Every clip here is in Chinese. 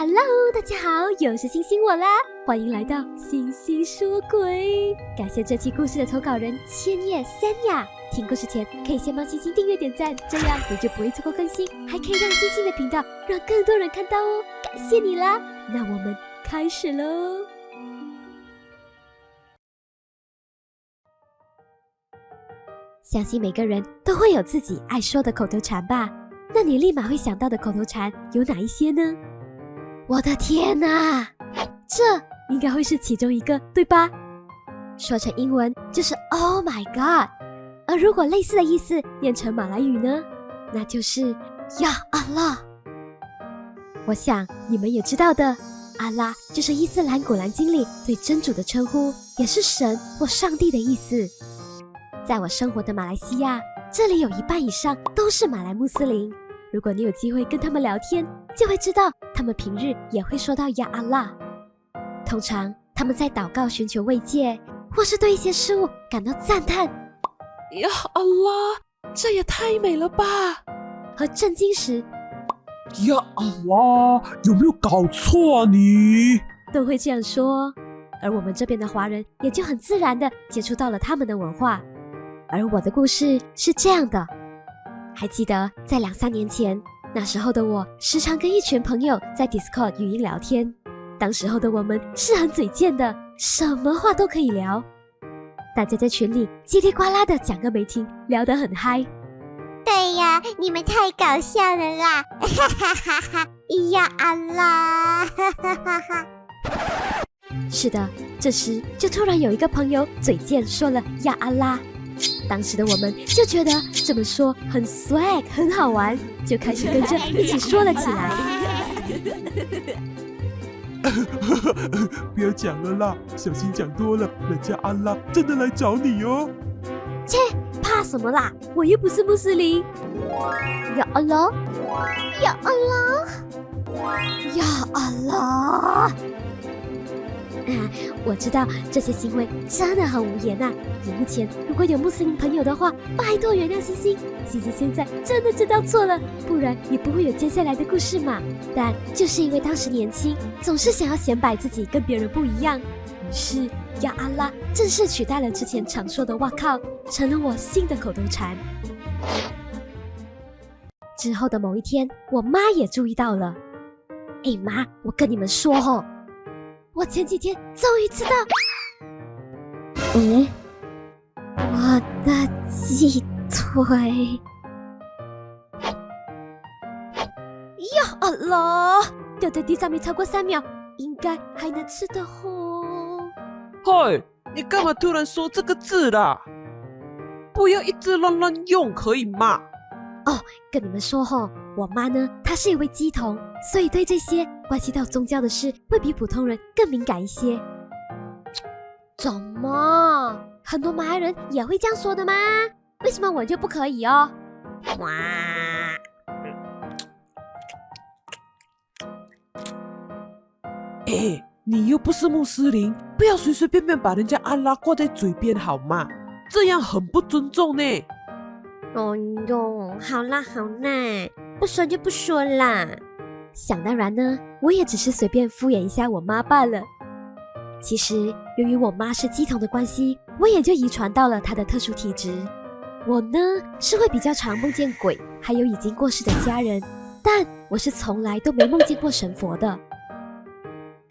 Hello， 大家好，又是星星我啦，欢迎来到星星说鬼。感谢这期故事的投稿人千叶三雅。听故事前可以先帮星星订阅点赞，这样你就不会错过更新，还可以让星星的频道让更多人看到哦，感谢你啦。那我们开始咯。相信每个人都会有自己爱说的口头禅吧？那你立马会想到的口头禅有哪一些呢？我的天哪，这应该会是其中一个，对吧？说成英文就是 Oh my God， 而如果类似的意思念成马来语呢，那就是 Ya Allah。 我想你们也知道的，阿拉就是伊斯兰古兰经里对真主的称呼，也是神或上帝的意思。在我生活的马来西亚，这里有一半以上都是马来穆斯林。如果你有机会跟他们聊天，就会知道他们平日也会说到呀阿拉。通常他们在祷告寻求慰藉，或是对一些事物感到赞叹，呀阿拉，这也太美了吧，和震惊时，呀阿拉，有没有搞错啊你？都会这样说。而我们这边的华人也就很自然地接触到了他们的文化。而我的故事是这样的，还记得在2-3年前，那时候的我时常跟一群朋友在 Discord 语音聊天。当时候的我们是很嘴贱的，什么话都可以聊。大家在群里叽里呱啦的讲个没停，聊得很嗨。对呀，你们太搞笑了啦！哈哈哈哈！呀阿拉！哈哈哈哈！是的，这时就突然有一个朋友嘴贱说了呀阿拉。当时的我们就觉得这么说很 swag 很好玩，就开始跟着一起说了起来。不要讲了啦，小心讲多了，人家阿拉真的来找你哦。切，怕什么啦？我又不是穆斯林。呀阿拉，呀阿拉，呀阿拉。我知道这些行为真的很无言啊！荧幕前如果有穆斯林朋友的话，拜托原谅星星。星星现在真的知道错了，不然也不会有接下来的故事嘛。但就是因为当时年轻，总是想要显摆自己跟别人不一样，于是呀阿拉正式取代了之前常说的哇靠，成了我新的口头禅。之后的某一天，我妈也注意到了。妈，我跟你们说吼，我前几天终于知道，我的鸡腿，呀阿拉，掉在地上没超过3秒，应该还能吃得吼。嗨，你干嘛突然说这个字啦？不要一直乱用，可以吗？跟你们说吼，我妈呢，她是一位乩童，所以对这些关系到宗教的事会比普通人更敏感一些。怎么？很多马来人也会这样说的吗？为什么我就不可以哦？哇！你又不是穆斯林，不要随随便便把人家阿拉挂在嘴边好吗？这样很不尊重呢。哦哟，好啦好啦，不说就不说啦。想当然呢，我也只是随便敷衍一下我妈罢了。其实由于我妈是乩童的关系，我也就遗传到了她的特殊体质。我呢是会比较常梦见鬼，还有已经过世的家人，但我是从来都没梦见过神佛的。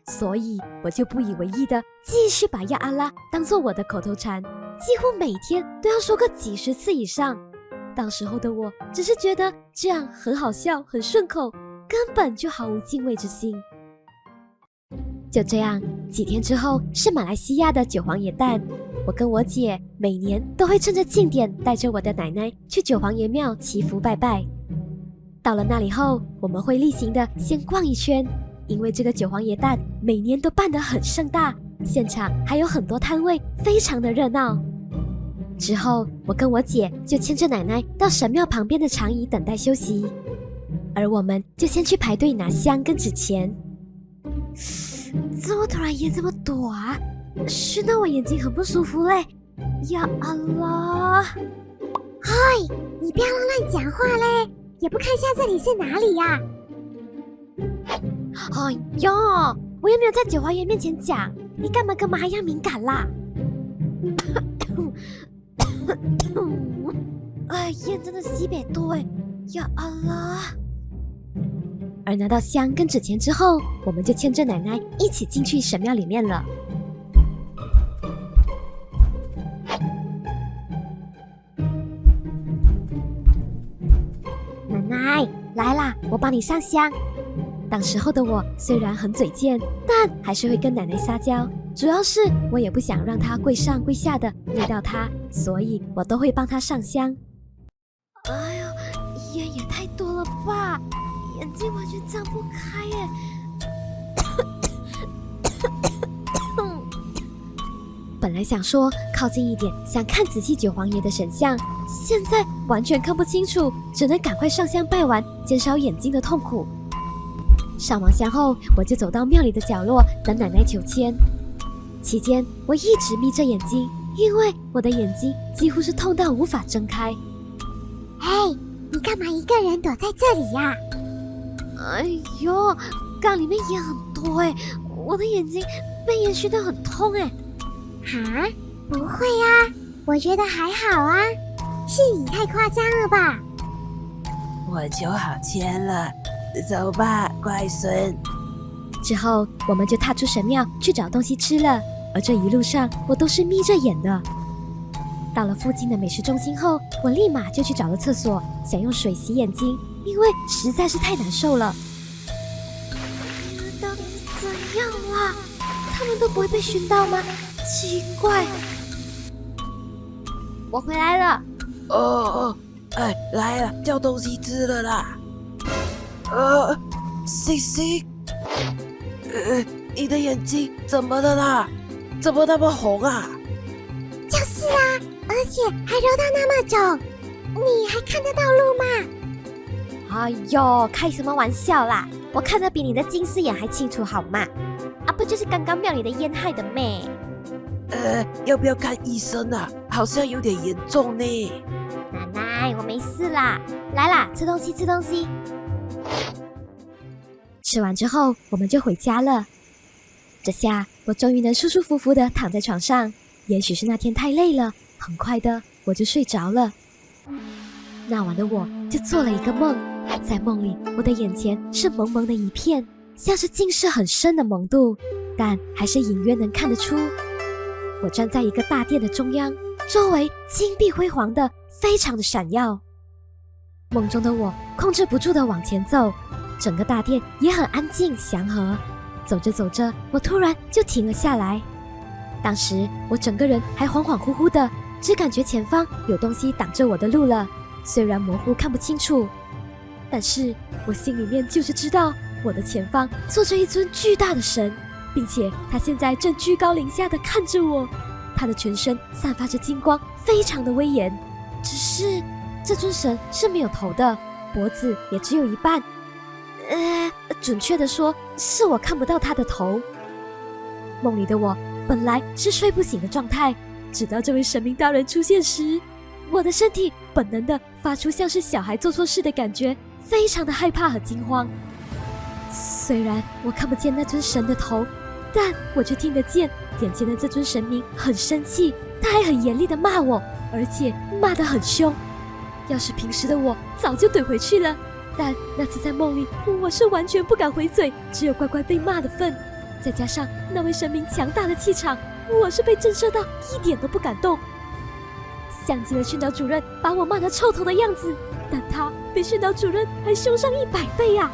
所以我就不以为意的继续把呀阿拉当做我的口头禅，几乎每天都要说个几10次以上。当时候的我只是觉得这样很好笑，很顺口，根本就毫无敬畏之心。就这样，几天之后是马来西亚的九皇爷诞，我跟我姐每年都会趁着庆典带着我的奶奶去九皇爷庙祈福拜拜。到了那里后，我们会例行的先逛一圈，因为这个九皇爷诞每年都办得很盛大，现场还有很多摊位，非常的热闹。之后，我跟我姐就牵着奶奶到神庙旁边的长椅等待休息，而我们就先去排队拿香跟纸钱。怎么突然烟这么多啊？熏到我眼睛很不舒服嘞！呀阿拉！嗨，你不要乱讲话嘞，也不看一下这里是哪里呀？哎呦，我又没有在九华爷面前讲，你干嘛跟妈一样敏感啦？哎，烟真的西北多哎，呀阿拉！而拿到香跟纸钱之后，我们就牵着奶奶一起进去神庙里面了。奶奶，来啦，我帮你上香。当时候的我虽然很嘴贱，但还是会跟奶奶撒娇。主要是我也不想让她跪上跪下的累到她，所以我都会帮她上香。哎呦，烟也太多了吧，眼睛完全张不开耶。本来想说靠近一点，想看仔细九皇爷的神像，现在完全看不清楚，只能赶快上香拜完，减少眼睛的痛苦。上完香后，我就走到庙里的角落等奶奶求签。期间，我一直眯着眼睛，因为我的眼睛几乎是痛到无法睁开。哎，你干嘛一个人躲在这里呀？哎呦，缸里面烟很多哎，我的眼睛被烟熏得很痛哎。哈？不会啊，我觉得还好啊，是你太夸张了吧？我求好签了，走吧，乖孙。之后，我们就踏出神庙去找东西吃了，而这一路上我都是眯着眼的。到了附近的美食中心后，我立马就去找了厕所，想用水洗眼睛，因为实在是太难受了。到底怎样啦？他们都不会被熏到吗？奇怪。我回来了。哎，来了，叫东西吃了啦。星星，你的眼睛怎么了啦？怎么那么红啊？就是啊，而且还流到那么肿，你还看得到路吗？哎呦，开什么玩笑啦！我看得比你的近视眼还清楚好吗？啊，不就是刚刚庙里的烟害的咩？要不要看医生啊？好像有点严重呢。奶奶，我没事啦。来啦，吃东西，吃东西。吃完之后，我们就回家了。这下我终于能舒舒服服的躺在床上。也许是那天太累了，很快的我就睡着了。那晚的我就做了一个梦，在梦里，我的眼前是蒙蒙的一片，像是近视很深的蒙度，但还是隐约能看得出。我站在一个大殿的中央，周围金碧辉煌的，非常的闪耀。梦中的我控制不住的往前走，整个大殿也很安静祥和。走着走着，我突然就停了下来。当时我整个人还恍恍惚惚的，只感觉前方有东西挡着我的路了，虽然模糊看不清楚，但是我心里面就是知道，我的前方坐着一尊巨大的神，并且他现在正居高临下的看着我，他的全身散发着金光，非常的威严。只是这尊神是没有头的，脖子也只有一半。准确的说，是我看不到他的头。梦里的我本来是睡不醒的状态，直到这位神明大人出现时，我的身体本能的发出像是小孩做错事的感觉，非常的害怕和惊慌。虽然我看不见那尊神的头，但我却听得见眼前的这尊神明很生气，他还很严厉的骂我，而且骂得很凶。要是平时的我早就怼回去了，但那次在梦里我是完全不敢回嘴，只有乖乖被骂的份。再加上那位神明强大的气场，我是被震慑到一点都不敢动。像极了训导主任把我骂得臭头的样子，但他比训导主任还凶上100倍啊！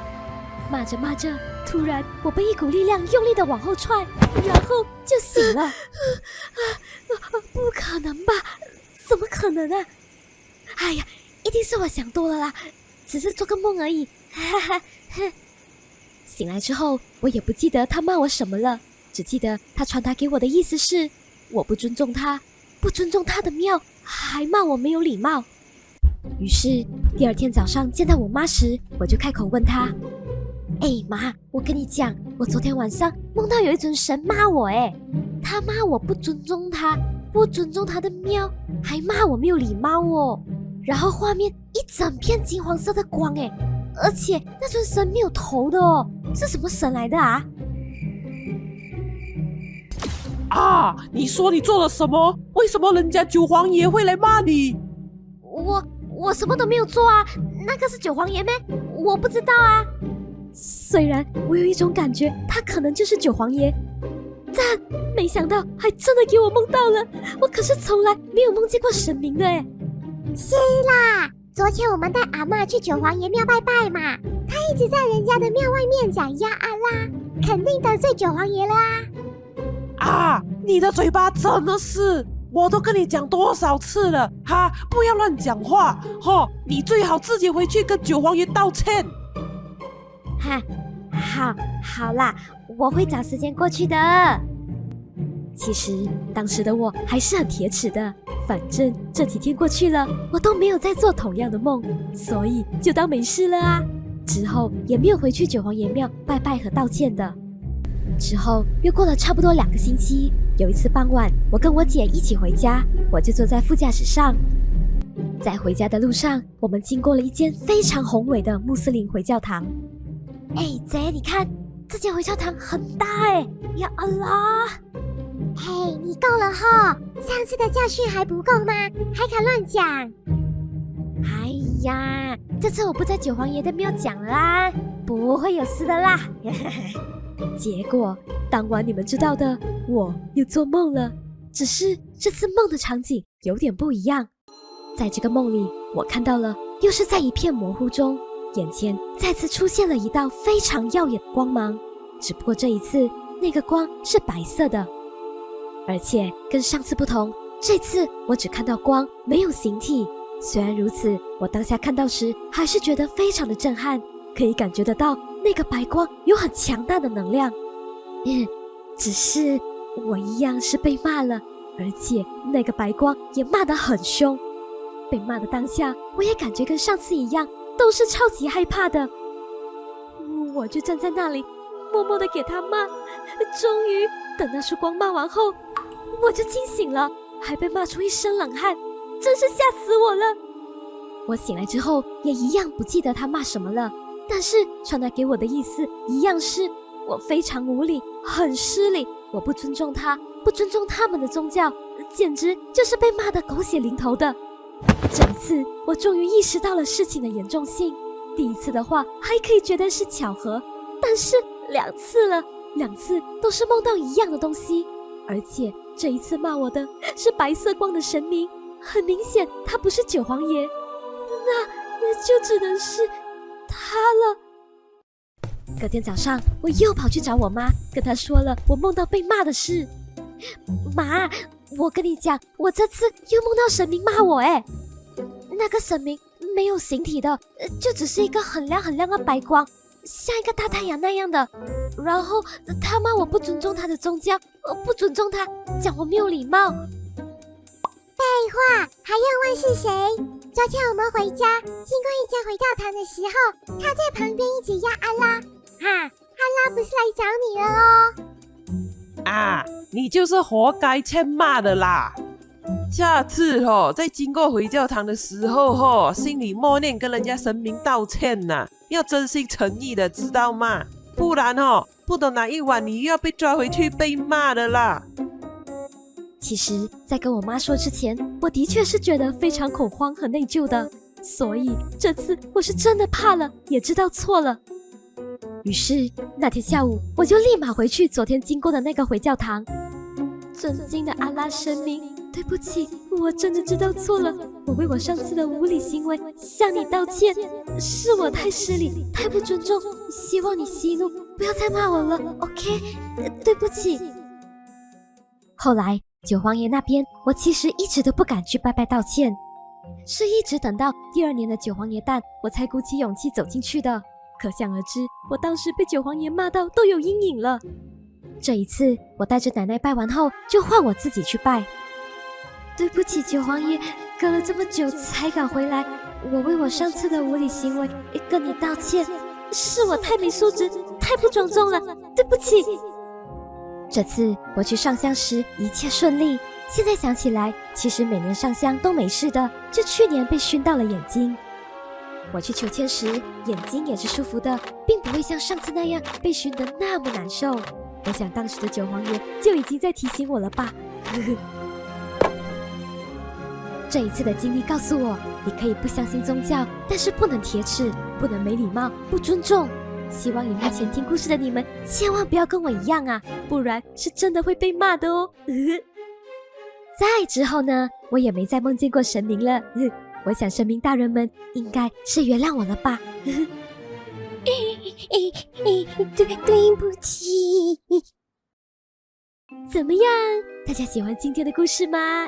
骂着骂着，突然我被一股力量用力的往后踹，然后就醒了。不可能吧？怎么可能啊？哎呀，一定是我想多了啦，只是做个梦而已。哈哈哈。醒来之后，我也不记得他骂我什么了，只记得他传达给我的意思是，我不尊重他，不尊重他的庙，还骂我没有礼貌。于是第二天早上见到我妈时，我就开口问她：妈，我跟你讲，我昨天晚上梦到有一尊神骂我，他骂我不尊重他，不尊重他的庙，还骂我没有礼貌哦。然后画面一整片金黄色的光，而且那尊神没有头的哦，是什么神来的啊？啊！你说你做了什么？为什么人家九皇爷会来骂你？我什么都没有做啊，那个是九皇爷咩？我不知道啊。虽然我有一种感觉，他可能就是九皇爷，但没想到还真的给我梦到了。我可是从来没有梦见过神明的诶。是啦，昨天我们带阿嬷去九皇爷庙拜拜嘛，他一直在人家的庙外面讲呀阿拉，肯定得罪九皇爷了啊！啊！你的嘴巴真的是，我都跟你讲多少次了哈，不要乱讲话你最好自己回去跟九皇爷道歉。哈，好啦，我会找时间过去的。其实当时的我还是很铁齿的，反正这几天过去了，我都没有再做同样的梦，所以就当没事了啊。之后也没有回去九皇爷庙拜拜和道歉的。之后又过了差不多2个星期，有一次傍晚，我跟我姐一起回家，我就坐在副驾驶上。在回家的路上，我们经过了一间非常宏伟的穆斯林回教堂。哎，姐，你看这间回教堂很大哎，呀阿拉！嘿，你够了哈！上次的教训还不够吗？还敢乱讲？哎呀，这次我不在九皇爷的庙讲了啦，不会有事的啦。结果当晚你们知道的，我又做梦了，只是这次梦的场景有点不一样。在这个梦里，我看到了，又是在一片模糊中，眼前再次出现了一道非常耀眼的光芒，只不过这一次那个光是白色的，而且跟上次不同，这次我只看到光，没有形体。虽然如此，我当下看到时还是觉得非常的震撼，可以感觉得到那个白光有很强大的能量。只是我一样是被骂了，而且那个白光也骂得很凶。被骂的当下，我也感觉跟上次一样，都是超级害怕的。我就站在那里，默默地给他骂。终于等那束光骂完后，我就惊醒了，还被骂出一身冷汗，真是吓死我了。我醒来之后也一样不记得他骂什么了，但是传达给我的意思一样是我非常无礼，很失礼，我不尊重他，不尊重他们的宗教，简直就是被骂得狗血淋头的。这一次我终于意识到了事情的严重性，第一次的话还可以觉得是巧合，但是2次了，2次都是梦到一样的东西，而且这一次骂我的是白色光的神明，很明显他不是九皇爷，那就只能是他了。隔天早上，我又跑去找我妈，跟她说了我梦到被骂的事。妈，我跟你讲，我这次又梦到神明骂我哎，那个神明没有形体的，就只是一个很亮很亮的白光，像一个大太阳那样的。然后他骂我不尊重他的宗教，不尊重他，讲我没有礼貌。废话，还用问是谁？昨天我们回家，经过一间回教堂的时候，他在旁边一直呀阿拉，阿拉不是来找你了哦。啊，你就是活该欠骂的啦！下次在经过回教堂的时候心里默念跟人家神明道歉呐，要真心诚意的，知道吗？不然不懂哪一晚你又要被抓回去被骂的啦。其实在跟我妈说之前，我的确是觉得非常恐慌和内疚的，所以这次我是真的怕了，也知道错了。于是那天下午，我就立马回去昨天经过的那个回教堂。尊敬的阿拉神明，对不起，我真的知道错了，我为我上次的无礼行为向你道歉，是我太失礼，太不尊重，希望你息怒，不要再骂我了 ，OK？对不起。后来九皇爷那边，我其实一直都不敢去拜拜道歉，是一直等到第2年的九皇爷诞，我才鼓起勇气走进去的。可想而知，我当时被九皇爷骂到都有阴影了。这一次，我带着奶奶拜完后，就换我自己去拜。对不起，九皇爷，隔了这么久才赶回来，我为我上次的无礼行为跟你道歉，是我太没素质，太不庄重了，对不起。这次我去上香时一切顺利，现在想起来，其实每年上香都没事的，就去年被熏到了眼睛。我去秋千时眼睛也是舒服的，并不会像上次那样被熏得那么难受。我想当时的九皇爷就已经在提醒我了吧。这一次的经历告诉我，你可以不相信宗教，但是不能铁齿，不能没礼貌，不尊重。希望荧幕前听故事的你们千万不要跟我一样啊，不然是真的会被骂的哦。再之后呢，我也没再梦见过神明了。我想神明大人们应该是原谅我了吧。对不起。怎么样？大家喜欢今天的故事吗？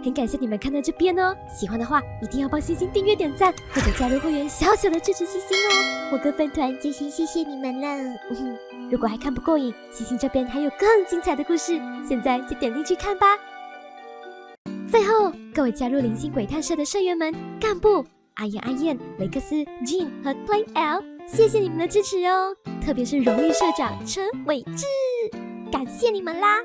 很感谢你们看到这边哦。喜欢的话，一定要帮星星订阅、点赞，或者加入会员，小小的支持星星哦。我跟粉团就先谢谢你们了。如果还看不过瘾，星星这边还有更精彩的故事，现在就点进去看吧。最后，各位加入灵性鬼探社的社员们、干部阿燕、阿燕、雷克斯、Jean 和 Plain L， 谢谢你们的支持哦，特别是荣誉社长陈伟志。感谢你们啦！